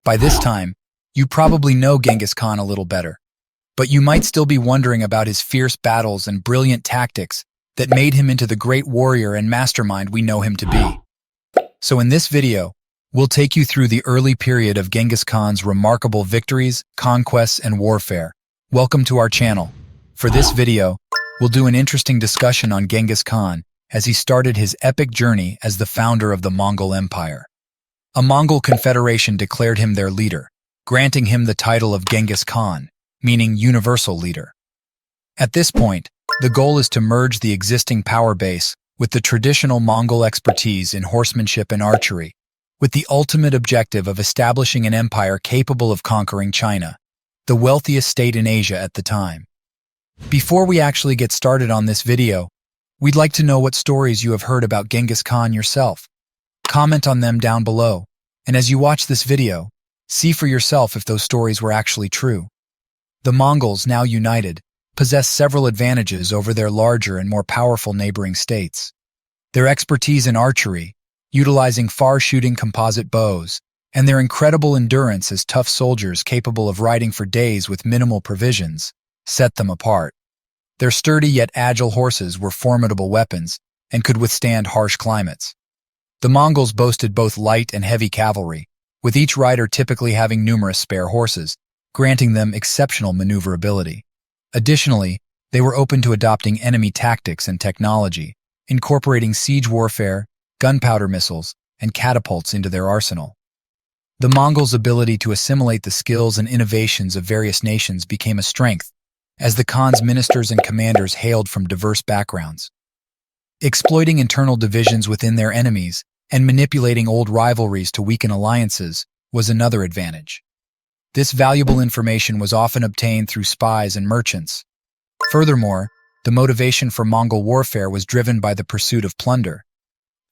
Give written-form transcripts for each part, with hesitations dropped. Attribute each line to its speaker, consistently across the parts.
Speaker 1: By this time, you probably know Genghis Khan a little better, but you might still be wondering about his fierce battles and brilliant tactics that made him into the great warrior and mastermind we know him to be. So in this video, we'll take you through the early period of Genghis Khan's remarkable victories, conquests, and warfare. Welcome to our channel. For this video, we'll do an interesting discussion on Genghis Khan as he started his epic journey as the founder of the Mongol Empire. A Mongol confederation declared him their leader, granting him the title of Genghis Khan, meaning universal leader. At this point, the goal is to merge the existing power base with the traditional Mongol expertise in horsemanship and archery, with the ultimate objective of establishing an empire capable of conquering China, the wealthiest state in Asia at the time. Before we actually get started on this video, we'd like to know what stories you have heard about Genghis Khan yourself. Comment on them down below, and as you watch this video, see for yourself if those stories were actually true. The Mongols, now united, possess several advantages over their larger and more powerful neighboring states. Their expertise in archery, utilizing far-shooting composite bows, and their incredible endurance as tough soldiers capable of riding for days with minimal provisions, set them apart. Their sturdy yet agile horses were formidable weapons and could withstand harsh climates. The Mongols boasted both light and heavy cavalry, with each rider typically having numerous spare horses, granting them exceptional maneuverability. Additionally, they were open to adopting enemy tactics and technology, incorporating siege warfare, gunpowder missiles, and catapults into their arsenal. The Mongols' ability to assimilate the skills and innovations of various nations became a strength, as the Khan's ministers and commanders hailed from diverse backgrounds. Exploiting internal divisions within their enemies and manipulating old rivalries to weaken alliances was another advantage. This valuable information was often obtained through spies and merchants. Furthermore, the motivation for Mongol warfare was driven by the pursuit of plunder.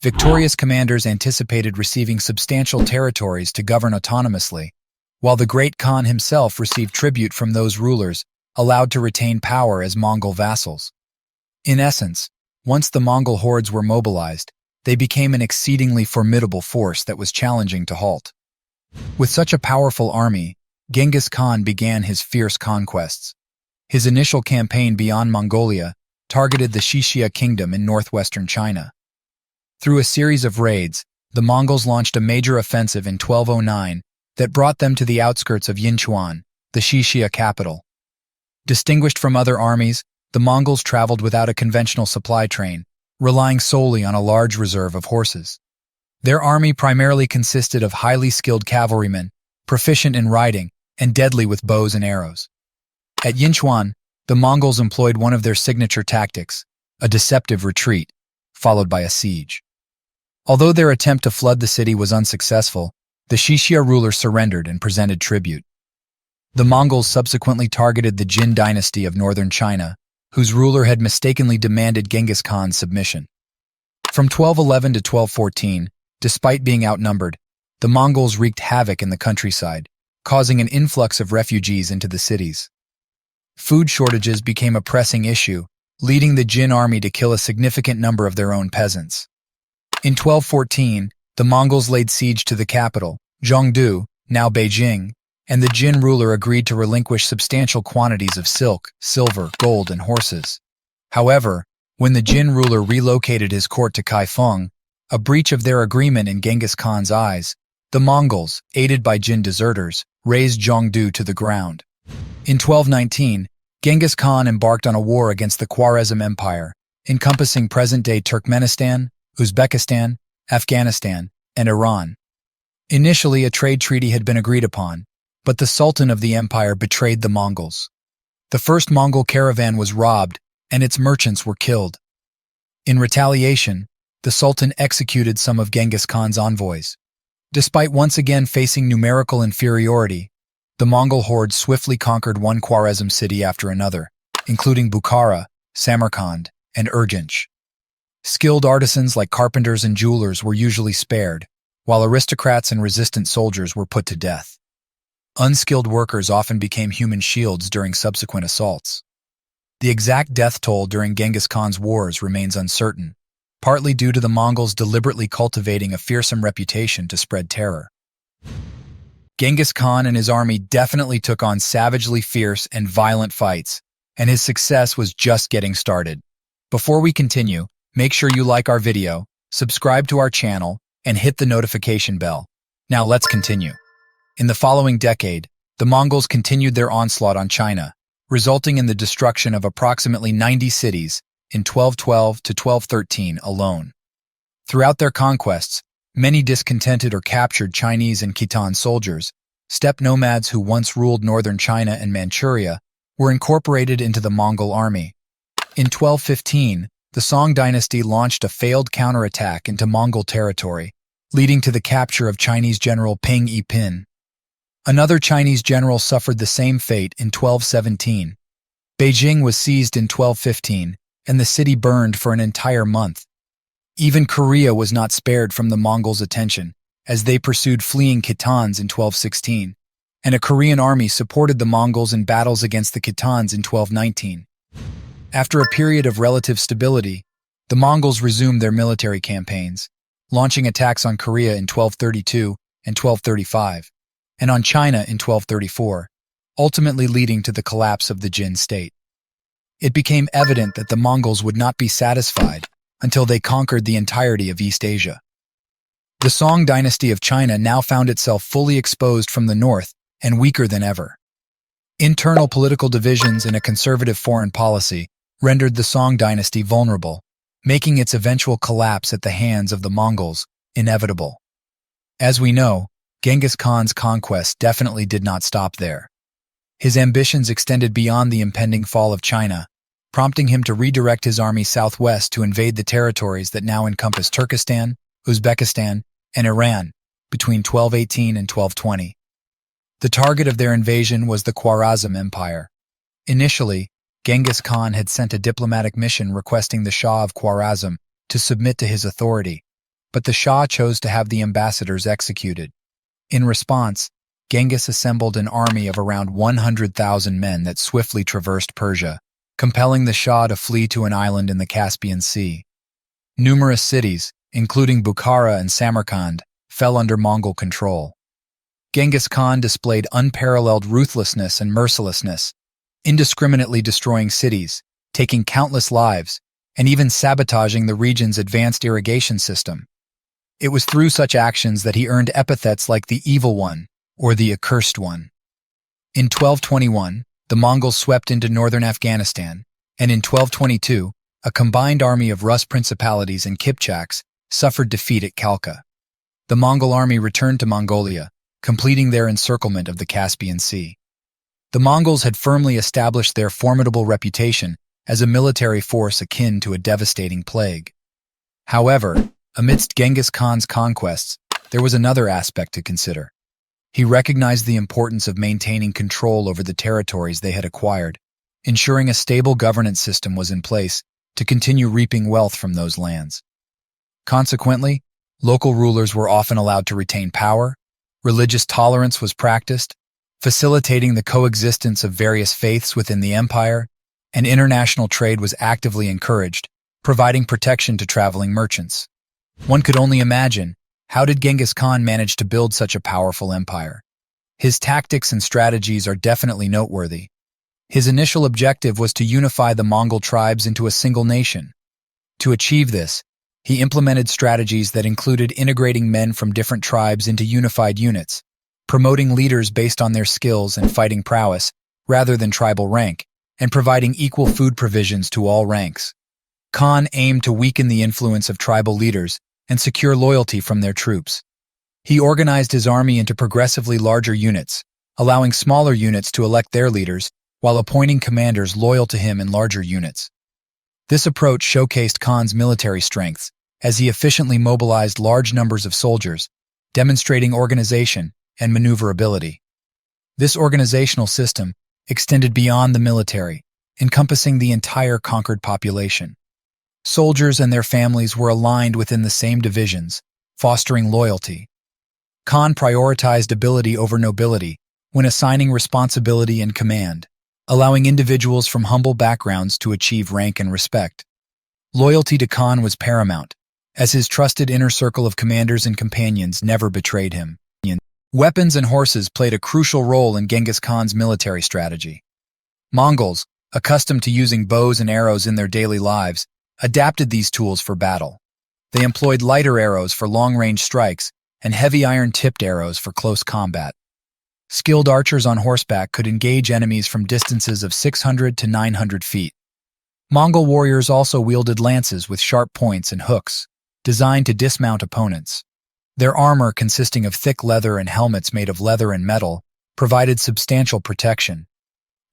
Speaker 1: Victorious commanders anticipated receiving substantial territories to govern autonomously, while the great Khan himself received tribute from those rulers allowed to retain power as Mongol vassals. In essence, once the Mongol hordes were mobilized, they became an exceedingly formidable force that was challenging to halt. With such a powerful army, Genghis Khan began his fierce conquests. His initial campaign beyond Mongolia targeted the Xixia kingdom in northwestern China. Through a series of raids, the Mongols launched a major offensive in 1209 that brought them to the outskirts of Yinchuan, the Xixia capital. Distinguished from other armies, the Mongols traveled without a conventional supply train, relying solely on a large reserve of horses. Their army primarily consisted of highly skilled cavalrymen, proficient in riding, and deadly with bows and arrows. At Yinchuan, the Mongols employed one of their signature tactics, a deceptive retreat, followed by a siege. Although their attempt to flood the city was unsuccessful, the Xixia ruler surrendered and presented tribute. The Mongols subsequently targeted the Jin dynasty of northern China, whose ruler had mistakenly demanded Genghis Khan's submission. From 1211 to 1214, despite being outnumbered, the Mongols wreaked havoc in the countryside, causing an influx of refugees into the cities. Food shortages became a pressing issue, leading the Jin army to kill a significant number of their own peasants. In 1214, the Mongols laid siege to the capital, Zhongdu, now Beijing, and the Jin ruler agreed to relinquish substantial quantities of silk, silver, gold, and horses. However, when the Jin ruler relocated his court to KAIFENG, a breach of their agreement in Genghis Khan's eyes, the Mongols, aided by Jin deserters, razed Zhongdu to the ground. In 1219, Genghis Khan embarked on a war against the Khwarezm Empire, encompassing present-day Turkmenistan, Uzbekistan, Afghanistan, and Iran. Initially, a trade treaty had been agreed upon, but the Sultan of the empire betrayed the Mongols. The first Mongol caravan was robbed, and its merchants were killed. In retaliation, the Sultan executed some of Genghis Khan's envoys. Despite once again facing numerical inferiority, the Mongol horde swiftly conquered one Khwarezm city after another, including Bukhara, Samarkand, and URGENCH. Skilled artisans like carpenters and jewelers were usually spared, while aristocrats and resistant soldiers were put to death. Unskilled workers often became human shields during subsequent assaults. The exact death toll during Genghis Khan's wars remains uncertain, partly due to the Mongols deliberately cultivating a fearsome reputation to spread terror. Genghis Khan and his army definitely took on savagely fierce and violent fights, and his success was just getting started. Before we continue, make sure you like our video, subscribe to our channel, and hit the notification bell. Now let's continue. In the following decade, the Mongols continued their onslaught on China, resulting in the destruction of approximately 90 cities in 1212 to 1213 alone. Throughout their conquests, many discontented or captured Chinese and Khitan soldiers, steppe nomads who once ruled northern China and Manchuria, were incorporated into the Mongol army. In 1215, the Song dynasty launched a failed counterattack into Mongol territory, leading to the capture of Chinese general Peng Yi-pin. Another Chinese general suffered the same fate in 1217. Beijing was seized in 1215, and the city burned for an entire month. Even Korea was not spared from the Mongols' attention, as they pursued fleeing Khitans in 1216, and a Korean army supported the Mongols in battles against the Khitans in 1219. After a period of relative stability, the Mongols resumed their military campaigns, launching attacks on Korea in 1232 and 1235, and on China in 1234, ultimately leading to the collapse of the Jin state. It became evident that the Mongols would not be satisfied until they conquered the entirety of East Asia. The Song dynasty of China now found itself fully exposed from the north and weaker than ever. Internal political divisions and a conservative foreign policy rendered the Song dynasty vulnerable, making its eventual collapse at the hands of the Mongols inevitable. As we know, Genghis Khan's conquest definitely did not stop there. His ambitions extended beyond the impending fall of China, prompting him to redirect his army southwest to invade the territories that now encompass Turkestan, Uzbekistan, and Iran between 1218 and 1220. The target of their invasion was the Khwarezm Empire. Initially, Genghis Khan had sent a diplomatic mission requesting the Shah of Khwarezm to submit to his authority, but the Shah chose to have the ambassadors executed. In response, Genghis assembled an army of around 100,000 men that swiftly traversed Persia, compelling the Shah to flee to an island in the Caspian Sea. Numerous cities, including Bukhara and Samarkand, fell under Mongol control. Genghis Khan displayed unparalleled ruthlessness and mercilessness, indiscriminately destroying cities, taking countless lives, and even sabotaging the region's advanced irrigation system. It was through such actions that he earned epithets like the Evil One or the Accursed One. In 1221, the Mongols swept into northern Afghanistan, and in 1222, a combined army of Rus principalities and Kipchaks suffered defeat at Khalkha. The Mongol army returned to Mongolia, completing their encirclement of the Caspian Sea. The Mongols had firmly established their formidable reputation as a military force akin to a devastating plague. However, amidst Genghis Khan's conquests, there was another aspect to consider. He recognized the importance of maintaining control over the territories they had acquired, ensuring a stable governance system was in place to continue reaping wealth from those lands. Consequently, local rulers were often allowed to retain power, religious tolerance was practiced, facilitating the coexistence of various faiths within the empire, and international trade was actively encouraged, providing protection to traveling merchants. One could only imagine, how did Genghis Khan manage to build such a powerful empire? His tactics and strategies are definitely noteworthy. His initial objective was to unify the Mongol tribes into a single nation. To achieve this, he implemented strategies that included integrating men from different tribes into unified units, promoting leaders based on their skills and fighting prowess rather than tribal rank, and providing equal food provisions to all ranks. Khan aimed to weaken the influence of tribal leaders and secure loyalty from their troops. He organized his army into progressively larger units, allowing smaller units to elect their leaders while appointing commanders loyal to him in larger units. This approach showcased Khan's military strengths as he efficiently mobilized large numbers of soldiers, demonstrating organization and maneuverability. This organizational system extended beyond the military, encompassing the entire conquered population. Soldiers and their families were aligned within the same divisions, fostering loyalty. Khan prioritized ability over nobility when assigning responsibility and command, allowing individuals from humble backgrounds to achieve rank and respect. Loyalty to Khan was paramount, as his trusted inner circle of commanders and companions never betrayed him. Weapons and horses played a crucial role in Genghis Khan's military strategy. Mongols, accustomed to using bows and arrows in their daily lives, adapted these tools for battle. They employed lighter arrows for long-range strikes and heavy iron-tipped arrows for close combat. Skilled archers on horseback could engage enemies from distances of 600 to 900 feet. Mongol warriors also wielded lances with sharp points and hooks, designed to dismount opponents. Their armor, consisting of thick leather and helmets made of leather and metal, provided substantial protection.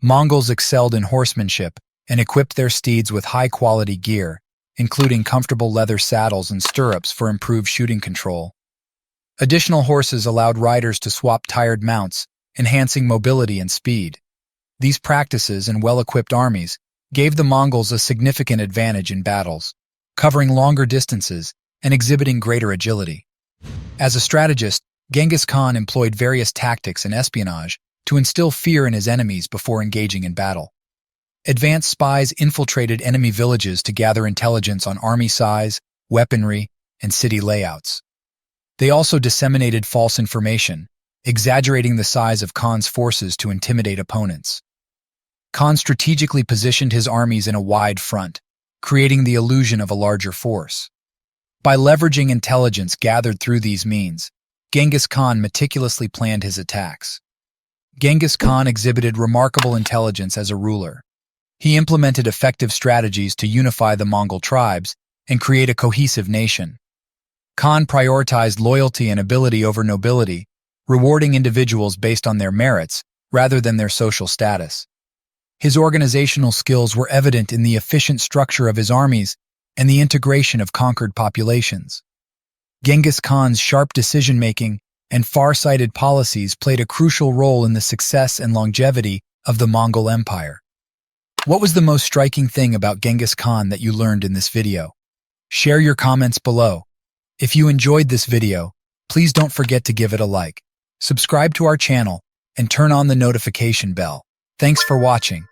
Speaker 1: Mongols excelled in horsemanship and equipped their steeds with high-quality gear, including comfortable leather saddles and stirrups for improved shooting control. Additional horses allowed riders to swap tired mounts, enhancing mobility and speed. These practices and well-equipped armies gave the Mongols a significant advantage in battles, covering longer distances and exhibiting greater agility. As a strategist, Genghis Khan employed various tactics and espionage to instill fear in his enemies before engaging in battle. Advanced spies infiltrated enemy villages to gather intelligence on army size, weaponry, and city layouts. They also disseminated false information, exaggerating the size of Khan's forces to intimidate opponents. Khan strategically positioned his armies in a wide front, creating the illusion of a larger force. By leveraging intelligence gathered through these means, Genghis Khan meticulously planned his attacks. Genghis Khan exhibited remarkable intelligence as a ruler. He implemented effective strategies to unify the Mongol tribes and create a cohesive nation. Khan prioritized loyalty and ability over nobility, rewarding individuals based on their merits rather than their social status. His organizational skills were evident in the efficient structure of his armies and the integration of conquered populations. Genghis Khan's sharp decision-making and far-sighted policies played a crucial role in the success and longevity of the Mongol Empire. What was the most striking thing about Genghis Khan that you learned in this video? Share your comments below. If you enjoyed this video, please don't forget to give it a like, subscribe to our channel, and turn on the notification bell. Thanks for watching.